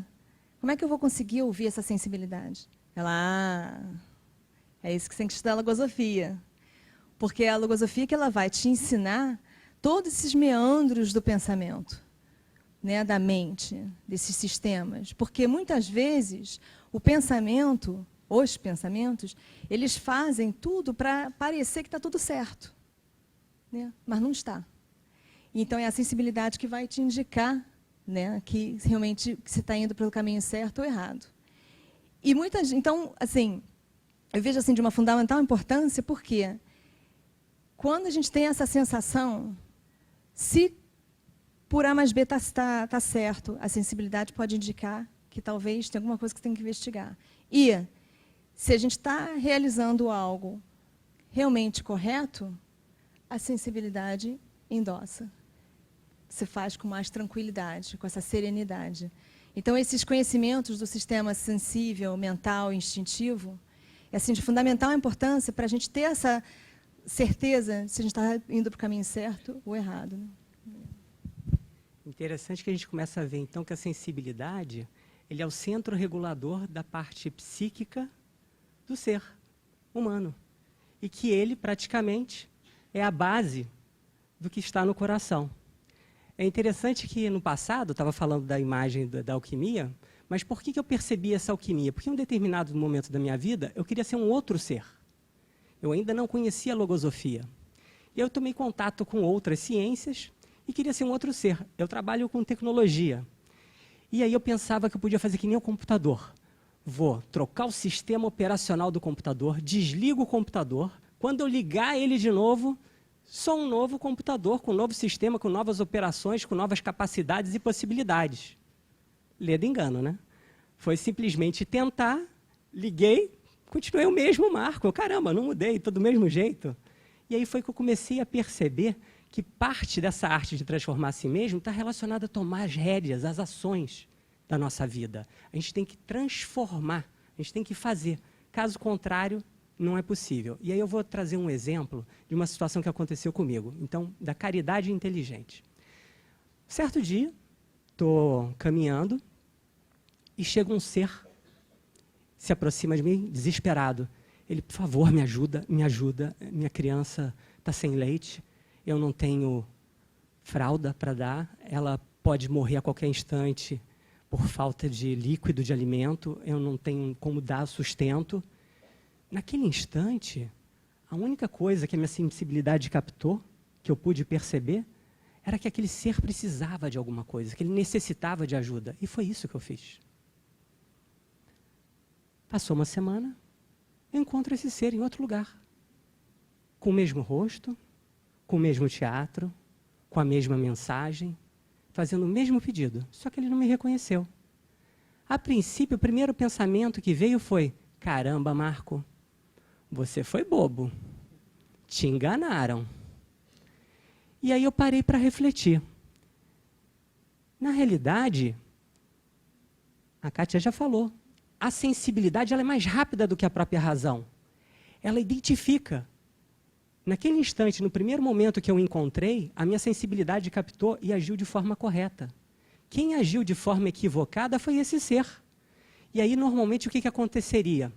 como é que eu vou conseguir ouvir essa sensibilidade? Ela: é isso que você tem que estudar a logosofia. Porque é a logosofia que ela vai te ensinar todos esses meandros do pensamento, né, da mente, desses sistemas. Porque, muitas vezes, o pensamento, os pensamentos, eles fazem tudo para parecer que está tudo certo, né? Mas não está. Então, é a sensibilidade que vai te indicar, né, que realmente você está indo pelo caminho certo ou errado. E então, assim, eu vejo assim de uma fundamental importância, porque quando a gente tem essa sensação, se por A mais B está certo, a sensibilidade pode indicar que talvez tenha alguma coisa que você tem que investigar. E se a gente está realizando algo realmente correto, a sensibilidade endossa. Se faz com mais tranquilidade, com essa serenidade. Então, esses conhecimentos do sistema sensível, mental, instintivo, é assim, de fundamental importância para a gente ter certeza se a gente está indo para o caminho certo ou errado. Né? Interessante que a gente começa a ver, então, que a sensibilidade ele é o centro regulador da parte psíquica do ser humano. E que ele, praticamente, é a base do que está no coração. É interessante que, no passado, eu estava falando da imagem da alquimia, mas por que eu percebi essa alquimia? Porque em um determinado momento da minha vida, eu queria ser um outro ser. Eu ainda não conhecia a logosofia. E eu tomei contato com outras ciências e queria ser um outro ser. Eu trabalho com tecnologia. E aí eu pensava que eu podia fazer que nem o computador. Vou trocar o sistema operacional do computador, desligo o computador, quando eu ligar ele de novo, sou um novo computador, com um novo sistema, com novas operações, com novas capacidades e possibilidades. Ledo engano, né? Foi simplesmente tentar, liguei, continuei o mesmo Marco. Caramba, não mudei, estou do mesmo jeito. E aí foi que eu comecei a perceber que parte dessa arte de transformar a si mesmo está relacionada a tomar as rédeas, as ações da nossa vida. A gente tem que transformar, a gente tem que fazer. Caso contrário, não é possível. E aí eu vou trazer um exemplo de uma situação que aconteceu comigo. Então, da caridade inteligente. Certo dia, estou caminhando e chega um ser, se aproxima de mim, desesperado. Ele, por favor, me ajuda, minha criança está sem leite, eu não tenho fralda para dar, ela pode morrer a qualquer instante por falta de líquido de alimento, eu não tenho como dar sustento. Naquele instante, a única coisa que a minha sensibilidade captou, que eu pude perceber, era que aquele ser precisava de alguma coisa, que ele necessitava de ajuda. E foi isso que eu fiz. Passou uma semana, eu encontro esse ser em outro lugar. Com o mesmo rosto, com o mesmo teatro, com a mesma mensagem, fazendo o mesmo pedido, só que ele não me reconheceu. A princípio, o primeiro pensamento que veio foi: caramba, Marco, você foi bobo, te enganaram. E aí eu parei para refletir. Na realidade, a Kátia já falou, a sensibilidade ela é mais rápida do que a própria razão. Ela identifica. Naquele instante, no primeiro momento que eu encontrei, a minha sensibilidade captou e agiu de forma correta. Quem agiu de forma equivocada foi esse ser. E aí, normalmente, o que aconteceria?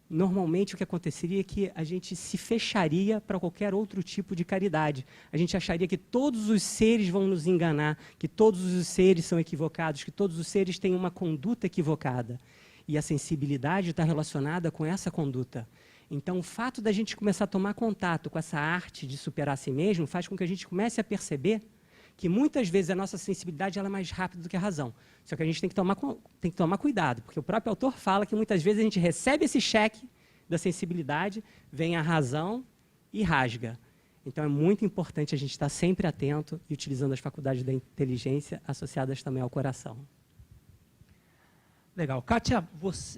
Normalmente, o que aconteceria é que a gente se fecharia para qualquer outro tipo de caridade. A gente acharia que todos os seres vão nos enganar, que todos os seres são equivocados, que todos os seres têm uma conduta equivocada. E a sensibilidade está relacionada com essa conduta. Então, o fato da gente começar a tomar contato com essa arte de superar a si mesmo faz com que a gente comece a perceber que muitas vezes a nossa sensibilidade ela é mais rápida do que a razão. Só que a gente tem que tomar cuidado, porque o próprio autor fala que muitas vezes a gente recebe esse cheque da sensibilidade, vem a razão e rasga. Então, é muito importante a gente estar sempre atento e utilizando as faculdades da inteligência associadas também ao coração. Legal. Kátia,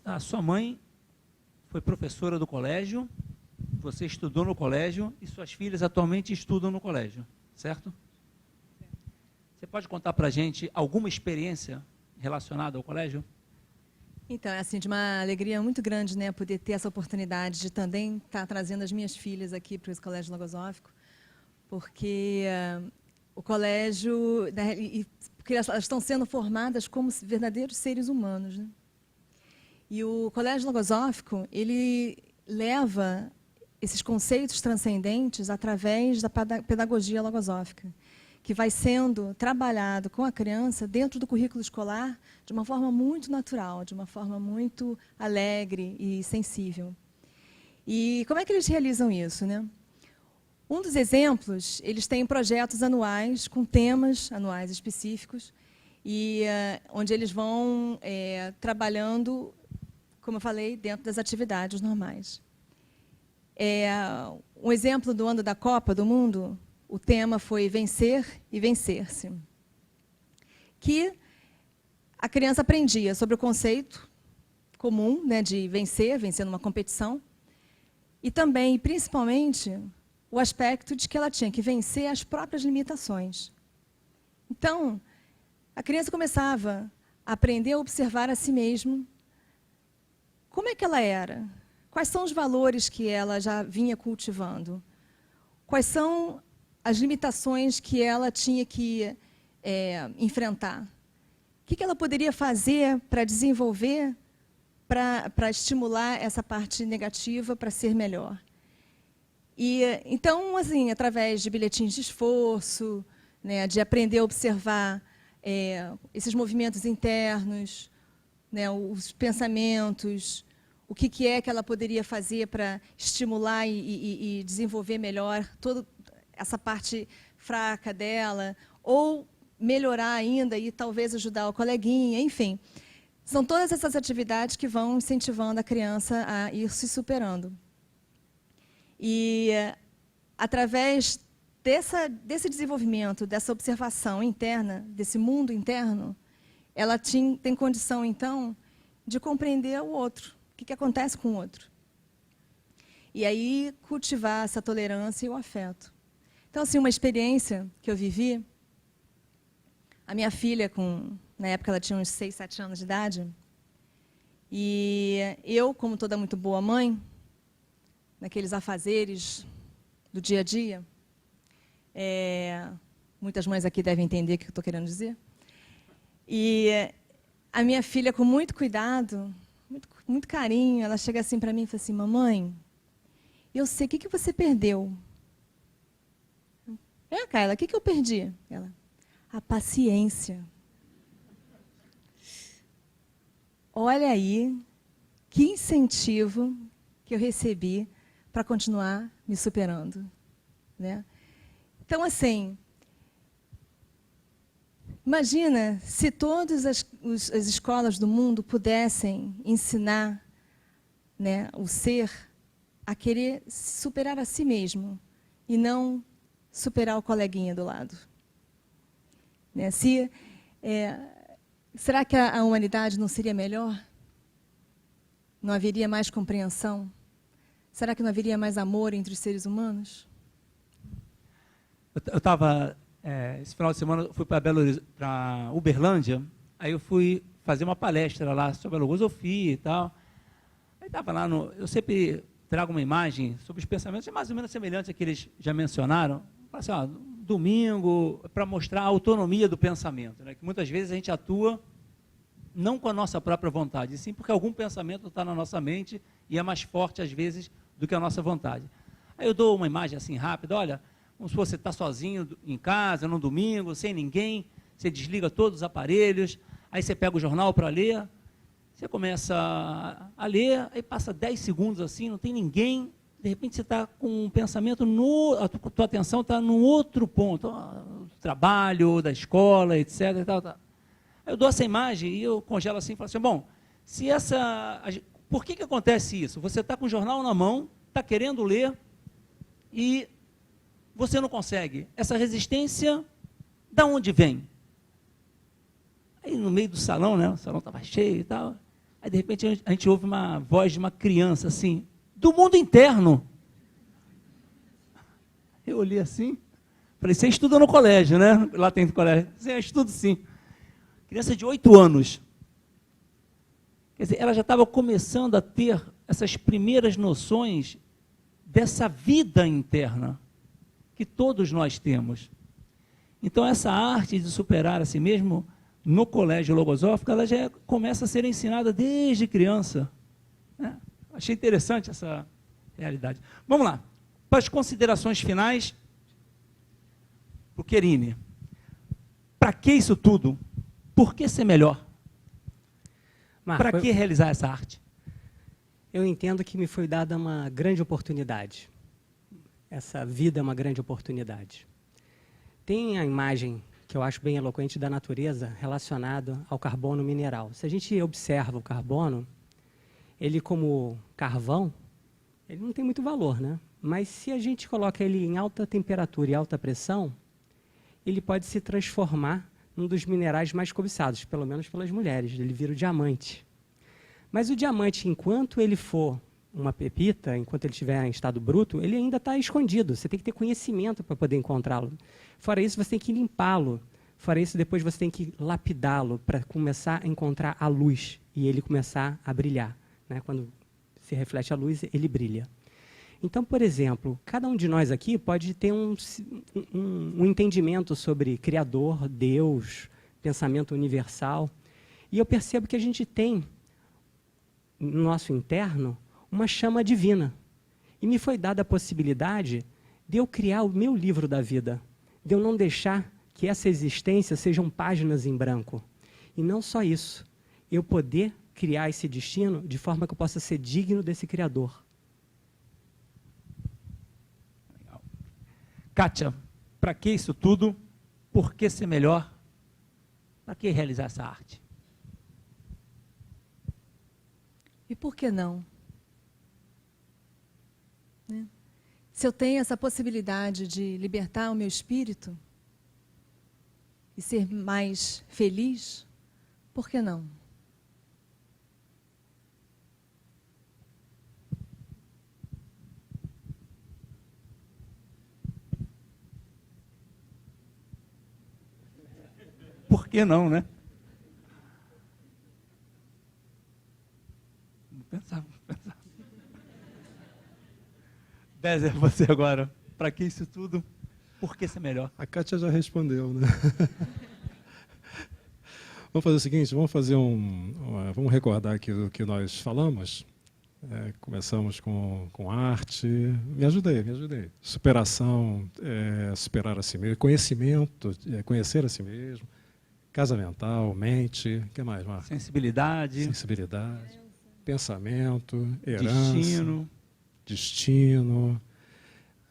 a sua mãe foi professora do colégio, você estudou no colégio e suas filhas atualmente estudam no colégio, certo? Você pode contar para a gente alguma experiência relacionada ao colégio? Então, é assim, de uma alegria muito grande, né, poder ter essa oportunidade de também estar trazendo as minhas filhas aqui para esse colégio logosófico, porque o colégio, né, porque elas estão sendo formadas como verdadeiros seres humanos, né? E o colégio logosófico, ele leva esses conceitos transcendentes através da pedagogia logosófica, que vai sendo trabalhado com a criança dentro do currículo escolar de uma forma muito natural, de uma forma muito alegre e sensível. E como é que eles realizam isso, né? Um dos exemplos, eles têm projetos anuais, com temas anuais específicos, e onde eles vão trabalhando, como eu falei, dentro das atividades normais. Um exemplo do ano da Copa do Mundo, o tema foi vencer e vencer-se. Que a criança aprendia sobre o conceito comum, né, de vencer numa competição, e também, principalmente, o aspecto de que ela tinha que vencer as próprias limitações. Então, a criança começava a aprender a observar a si mesma. Como é que ela era? Quais são os valores que ela já vinha cultivando? quais são as limitações que ela tinha que enfrentar. O que ela poderia fazer para desenvolver, para estimular essa parte negativa para ser melhor. E então, assim, através de bilhetinhos de esforço, né, de aprender a observar esses movimentos internos, né, os pensamentos, o que é que ela poderia fazer para estimular e desenvolver melhor toda essa parte fraca dela, ou melhorar ainda e talvez ajudar o coleguinha, enfim. São todas essas atividades que vão incentivando a criança a ir se superando. E, através desse desenvolvimento, dessa observação interna, desse mundo interno, ela tem condição, então, de compreender o outro, o que acontece com o outro. E aí cultivar essa tolerância e o afeto. Então, assim, uma experiência que eu vivi, a minha filha, na época ela tinha uns 6, 7 anos de idade, e eu, como toda muito boa mãe, naqueles afazeres do dia a dia, muitas mães aqui devem entender o que eu estou querendo dizer, e a minha filha, com muito cuidado, muito carinho, ela chega assim para mim e fala assim: mamãe, eu sei, o que você perdeu? Carla, o que eu perdi? Ela: a paciência. Olha aí, que incentivo que eu recebi para continuar me superando, né? Então, assim, imagina se todas as escolas do mundo pudessem ensinar, né, o ser a querer superar a si mesmo e não superar o coleguinha do lado. Né? Será que a humanidade não seria melhor? Não haveria mais compreensão? Será que não haveria mais amor entre os seres humanos? Eu estava, esse final de semana, eu fui para Uberlândia, aí eu fui fazer uma palestra lá sobre a logosofia e tal. Aí estava lá, eu sempre trago uma imagem sobre os pensamentos, mais ou menos semelhantes a que eles já mencionaram. Assim, domingo, para mostrar a autonomia do pensamento, né? Que muitas vezes a gente atua não com a nossa própria vontade, sim porque algum pensamento está na nossa mente e é mais forte, às vezes, do que a nossa vontade. Aí eu dou uma imagem assim rápida: olha, como se você está sozinho em casa, num domingo, sem ninguém, você desliga todos os aparelhos, aí você pega o jornal para ler, você começa a ler, aí passa 10 segundos assim, não tem ninguém, de repente você está com um pensamento, a tua atenção está num outro ponto, do trabalho, da escola, etc. E tal, tal. Aí eu dou essa imagem e eu congelo assim e falo assim: bom, por que acontece isso? Você está com o jornal na mão, está querendo ler e você não consegue. Essa resistência, de onde vem? Aí no meio do salão, né, o salão estava cheio e tal, aí de repente a gente ouve uma voz de uma criança assim: do mundo interno. Eu olhei assim, falei: você estuda no colégio, né? Lá tem colégio. Você estuda sim. Criança de 8 anos. Quer dizer, ela já estava começando a ter essas primeiras noções dessa vida interna que todos nós temos. Então, essa arte de superar a si mesmo no colégio logosófico, ela já começa a ser ensinada desde criança, né? Achei interessante essa realidade. Vamos lá, para as considerações finais, o Querini. Para que isso tudo? Por que ser melhor? Para que realizar essa arte? Eu entendo que me foi dada uma grande oportunidade. Essa vida é uma grande oportunidade. Tem a imagem que eu acho bem eloquente da natureza relacionada ao carbono mineral. Se a gente observa o carbono, ele como carvão, ele não tem muito valor, né? Mas se a gente coloca ele em alta temperatura e alta pressão, ele pode se transformar num dos minerais mais cobiçados, pelo menos pelas mulheres. Ele vira o diamante. Mas o diamante, enquanto ele for uma pepita, enquanto ele estiver em estado bruto, ele ainda está escondido. Você tem que ter conhecimento para poder encontrá-lo. Fora isso, você tem que limpá-lo. Fora isso, depois você tem que lapidá-lo para começar a encontrar a luz e ele começar a brilhar. Né? Quando se reflete a luz, ele brilha. Então, por exemplo, cada um de nós aqui pode ter um entendimento sobre Criador, Deus, pensamento universal. E eu percebo que a gente tem, no nosso interno, uma chama divina. E me foi dada a possibilidade de eu criar o meu livro da vida, de eu não deixar que essa existência sejam páginas em branco. E não só isso, eu poder criar esse destino de forma que eu possa ser digno desse Criador. Legal. Kátia, para que isso tudo? Por que ser melhor? Para que realizar essa arte? E por que não? Né? Se eu tenho essa possibilidade de libertar o meu espírito e ser mais feliz, por que não? Por que não, né? Vou pensar. Bézer, você agora. Para que isso tudo? Por que ser melhor? A Kátia já respondeu, né? Vamos fazer o seguinte, vamos recordar aqui do que nós falamos. Começamos com arte. Me ajudei. Superação, superar a si mesmo. Conhecimento, conhecer a si mesmo. Casa mental, mente. O que mais, Marco? Sensibilidade. Pensamento, herança. Destino,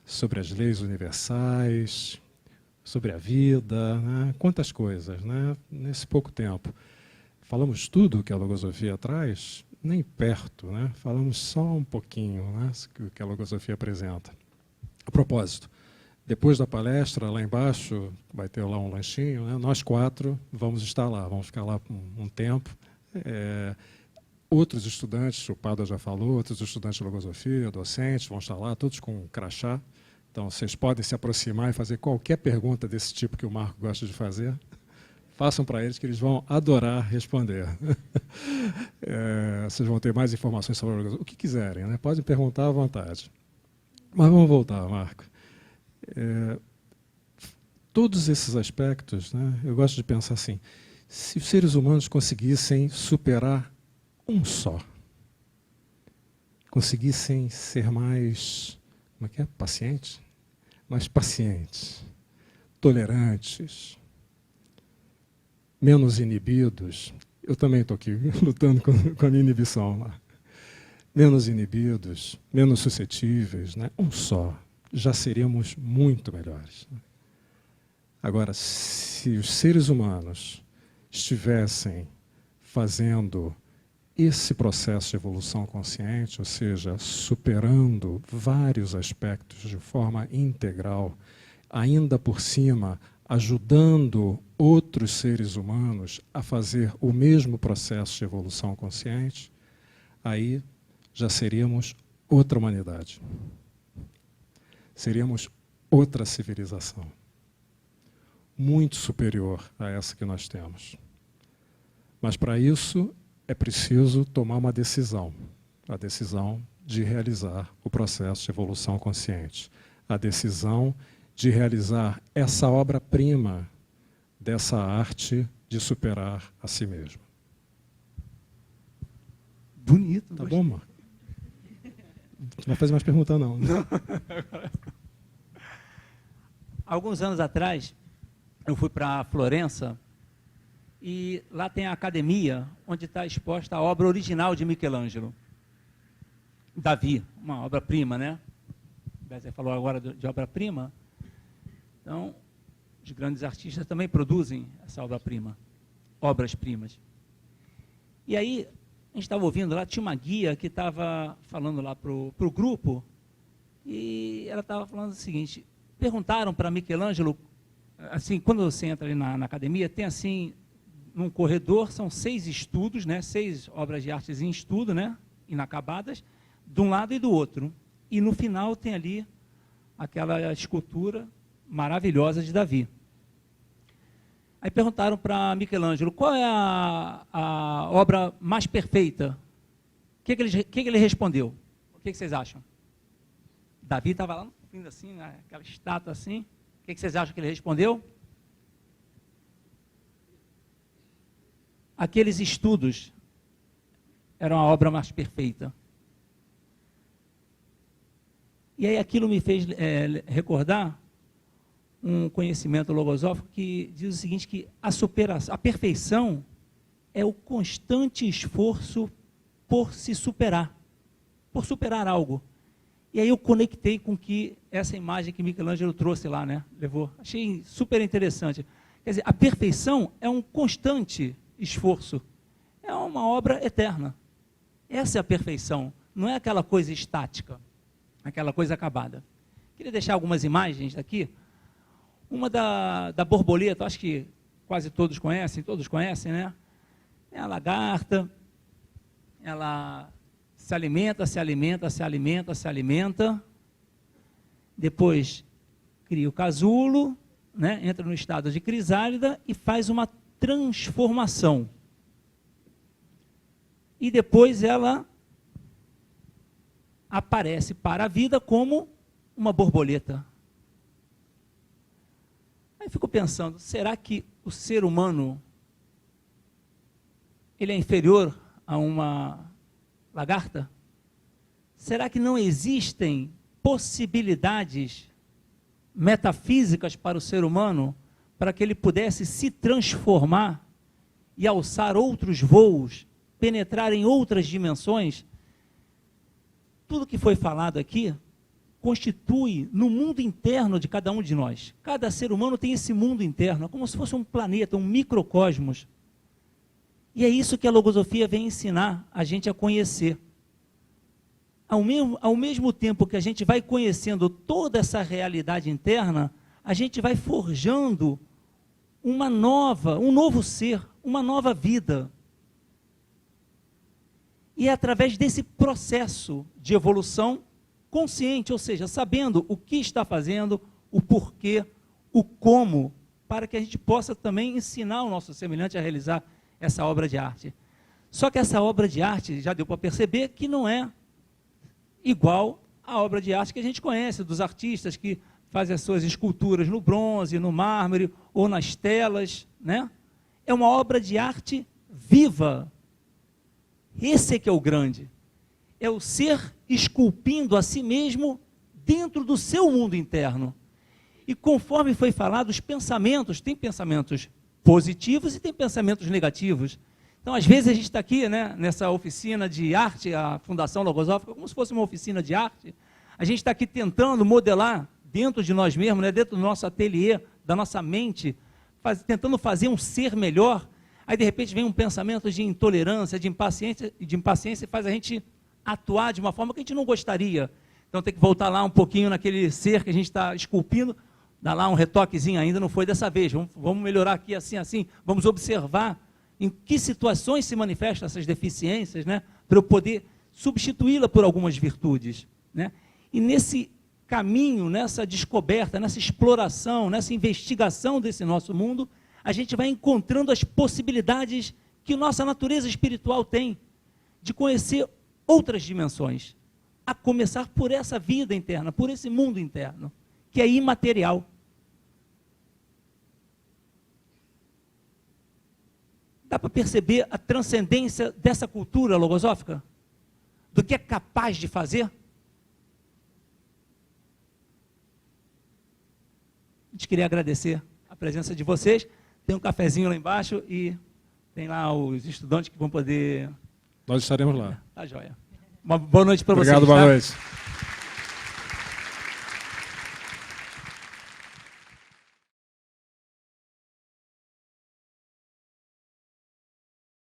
sobre as leis universais, sobre a vida, né? Quantas coisas, né? Nesse pouco tempo. Falamos tudo que a logosofia traz, nem perto, né? Falamos só um pouquinho, né? Que a logosofia apresenta. A propósito, depois da palestra, lá embaixo, vai ter lá um lanchinho, né? Nós 4 vamos estar lá, vamos ficar lá por um tempo. Outros estudantes, o Pada já falou, outros estudantes de logosofia, docentes, vão estar lá, todos com crachá. Então, vocês podem se aproximar e fazer qualquer pergunta desse tipo que o Marco gosta de fazer. Façam para eles, que eles vão adorar responder. Vocês vão ter mais informações sobre a logosofia, o que quiserem, né? Podem perguntar à vontade. Mas vamos voltar, Marco. Todos esses aspectos, né, eu gosto de pensar assim, se os seres humanos conseguissem superar um só, conseguissem ser mais, pacientes? Mais pacientes, tolerantes, menos inibidos. Eu também estou aqui lutando com a minha inibição lá. Menos inibidos, menos suscetíveis, né? Um só, já seríamos muito melhores. Agora, se os seres humanos estivessem fazendo esse processo de evolução consciente, ou seja, superando vários aspectos de forma integral, ainda por cima, ajudando outros seres humanos a fazer o mesmo processo de evolução consciente, aí já seríamos outra humanidade. Seríamos outra civilização, muito superior a essa que nós temos. Mas para isso é preciso tomar uma decisão, a decisão de realizar o processo de evolução consciente, a decisão de realizar essa obra-prima dessa arte de superar a si mesmo. Bonito. Tá bom, Marco? Não vai fazer mais pergunta, não. Não. Alguns anos atrás, eu fui para Florença e lá tem a academia onde está exposta a obra original de Michelangelo. Davi, uma obra-prima, né? Você falou agora de obra-prima. Então, os grandes artistas também produzem essa obra-prima, obras-primas. E aí, a gente estava ouvindo lá, tinha uma guia que estava falando lá para o grupo, e ela estava falando o seguinte, perguntaram para Michelangelo, assim, quando você entra ali na academia, tem assim, num corredor, são 6 estudos, né, 6 obras de artes em estudo, né, inacabadas, de um lado e do outro. E no final tem ali aquela escultura maravilhosa de Davi. Aí perguntaram para Michelangelo, qual é a obra mais perfeita? O que ele respondeu? O que vocês acham? Davi estava lá no fim, assim, aquela estátua assim. O que vocês acham que ele respondeu? Aqueles estudos eram a obra mais perfeita. E aí aquilo me fez recordar um conhecimento logosófico que diz o seguinte, que a perfeição é o constante esforço por se superar, por superar algo. E aí eu conectei com que essa imagem que Michelangelo trouxe lá, né? Levou. Achei super interessante. Quer dizer, a perfeição é um constante esforço. É uma obra eterna. Essa é a perfeição. Não é aquela coisa estática, aquela coisa acabada. Queria deixar algumas imagens aqui. Uma da borboleta, acho que quase todos conhecem, né? É a lagarta, ela se alimenta, depois cria o casulo, né? Entra no estado de crisálida e faz uma transformação. E depois ela aparece para a vida como uma borboleta. Aí fico pensando, será que o ser humano ele é inferior a uma lagarta? Será que não existem possibilidades metafísicas para o ser humano para que ele pudesse se transformar e alçar outros voos, penetrar em outras dimensões? Tudo que foi falado aqui constitui no mundo interno de cada um de nós. Cada ser humano tem esse mundo interno, como se fosse um planeta, um microcosmos. E é isso que a logosofia vem ensinar a gente a conhecer. Ao mesmo tempo que a gente vai conhecendo toda essa realidade interna, a gente vai forjando um novo ser, uma nova vida. E é através desse processo de evolução consciente, ou seja, sabendo o que está fazendo, o porquê, o como, para que a gente possa também ensinar o nosso semelhante a realizar essa obra de arte. Só que essa obra de arte, já deu para perceber, que não é igual à obra de arte que a gente conhece, dos artistas que fazem as suas esculturas no bronze, no mármore ou nas telas, né? É uma obra de arte viva. Esse é que é o grande. É o ser esculpindo a si mesmo dentro do seu mundo interno. E conforme foi falado, os pensamentos, tem pensamentos positivos e tem pensamentos negativos. Então, às vezes, a gente está aqui, né, nessa oficina de arte, a Fundação Logosófica, como se fosse uma oficina de arte. A gente está aqui tentando modelar dentro de nós mesmos, né, dentro do nosso ateliê, da nossa mente, tentando fazer um ser melhor. Aí, de repente, vem um pensamento de intolerância, de impaciência e faz a gente atuar de uma forma que a gente não gostaria. Então, tem que voltar lá um pouquinho naquele ser que a gente está esculpindo, dar lá um retoquezinho, ainda não foi dessa vez, vamos melhorar aqui assim, vamos observar em que situações se manifestam essas deficiências, né, para eu poder substituí-la por algumas virtudes, né? E nesse caminho, nessa descoberta, nessa exploração, nessa investigação desse nosso mundo, a gente vai encontrando as possibilidades que nossa natureza espiritual tem de conhecer outras dimensões, a começar por essa vida interna, por esse mundo interno, que é imaterial. Dá para perceber a transcendência dessa cultura logosófica? Do que é capaz de fazer? A gente queria agradecer a presença de vocês. Tem um cafezinho lá embaixo e tem lá os estudantes que vão poder... Nós estaremos lá. Tá joia. Uma boa noite para vocês. Obrigado, boa tá? noite.